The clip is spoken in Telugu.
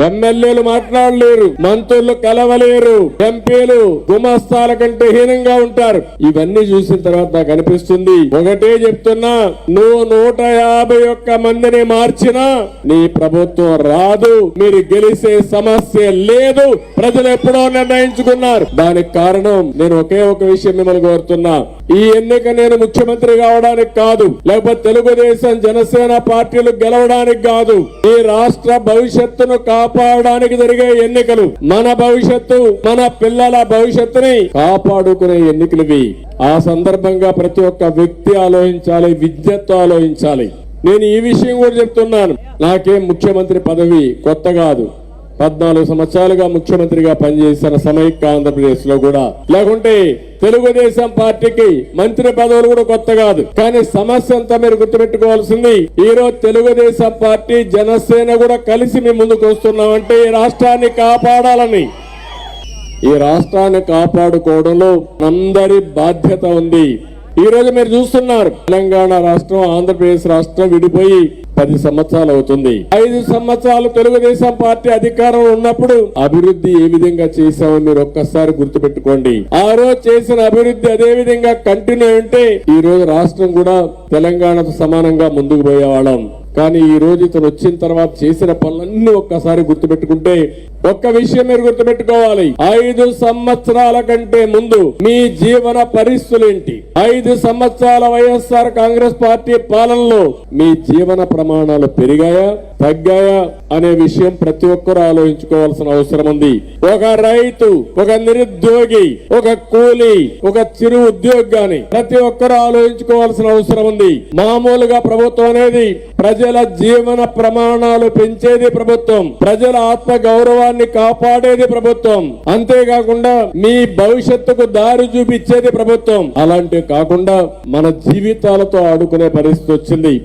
ఎమ్మెల్యేలు మాట్లాడలేరు, మంత్రులు కలవలేరు, ఎంపీలు గుమస్తాల కంటే హీనంగా ఉంటారు. ఇవన్నీ చూసిన తర్వాత నాకు అనిపిస్తుంది, ఒకటే చెప్తున్నా, నువ్వు 151 మందిని మార్చినా నీ ప్రభుత్వం రాదు, మీరు గెలిసే సమస్య లేదు. ప్రజలు ఎప్పుడో నిర్ణయించుకున్నారు. దానికి కారణం నేను ఒకే ఒక విషయం మిమ్మల్ని కోరుతున్నా, ఈ ఎన్నిక నేను ముఖ్యమంత్రి కావడానికి కాదు, లేకపోతే తెలుగుదేశం జనసేన పార్టీలు గెలవడానికి కాదు. ఈ రాష్ట్ర భవిష్యత్తును కాపాడడానికి జరిగే ఎన్నికలు, మన భవిష్యత్తు, మన పిల్లల భవిష్యత్తుని కాపాడుకునే ఎన్నికలువి. ఆ సందర్భంగా ప్రతి ఒక్క వ్యక్తి ఆలోచించాలి, విద్యతో ఆలోచించాలి. నేను ఈ విషయం కూడా చెప్తున్నాను, నాకేం ముఖ్యమంత్రి పదవి కొత్త కాదు. 14 సంవత్సరాలుగా ముఖ్యమంత్రిగా పనిచేసిన సమైక్య ఆంధ్రప్రదేశ్ లో కూడా, లేకుంటే తెలుగుదేశం పార్టీకి మంత్రి పదవులు కూడా కొత్త కాదు. కానీ సమస్య అంతా మీరు గుర్తుపెట్టుకోవాల్సింది, ఈ రోజు తెలుగుదేశం పార్టీ జనసేన కూడా కలిసి మీ ముందుకు వస్తున్నామంటే ఈ రాష్ట్రాన్ని కాపాడాలని. ఈ రాష్ట్రాన్ని కాపాడుకోవడంలో అందరి బాధ్యత ఉంది. ఈ రోజు మీరు చూస్తున్నారు, తెలంగాణ రాష్ట్రం ఆంధ్రప్రదేశ్ రాష్ట్రం విడిపోయి 10 సంవత్సరాలు అవుతుంది. 5 సంవత్సరాలు తెలుగుదేశం పార్టీ అధికారంలో ఉన్నప్పుడు అభివృద్ధి ఏ విధంగా చేశామో మీరు ఒక్కసారి గుర్తుపెట్టుకోండి. ఆ రోజు చేసిన అభివృద్ధి అదే విధంగా కంటిన్యూ ఉంటే ఈ రోజు రాష్ట్రం కూడా తెలంగాణతో సమానంగా ముందుకు పోయేవాళ్ళం. కానీ ఈ రోజు ఇతను వచ్చిన తర్వాత చేసిన పనులన్నీ ఒక్కసారి గుర్తుపెట్టుకుంటే ఒక్క విషయం మీరు గుర్తుపెట్టుకోవాలి, 5 సంవత్సరాల కంటే ముందు మీ జీవన పరిస్థితులేంటి, 5 సంవత్సరాల వైఎస్ఆర్ కాంగ్రెస్ పార్టీ పాలనలో మీ జీవన ప్రమాణాలు పెరిగాయా తగ్గాయా అనే విషయం ప్రతి ఒక్కరూ ఆలోచించుకోవాల్సిన అవసరం ఉంది. ఒక రైతు, ఒక నిరుద్యోగి, ఒక కూలీ, ఒక చిరు ఉద్యోగాన్ని ప్రతి ఒక్కరూ ఆలోచించుకోవాల్సిన అవసరం ఉంది. మామూలుగా ప్రభుత్వం అనేది ప్రజల జీవన ప్రమాణాలు పెంచేది ప్రభుత్వం, ప్రజల ఆత్మ గౌరవాన్ని కాపాడేది ప్రభుత్వం, అంతేకాకుండా మీ భవిష్యత్తుకు దారి చూపించేది ప్రభుత్వం. అలాంటివి కాకుండా మన జీవితాలతో ఆడుకునే పరిస్థితి వచ్చింది.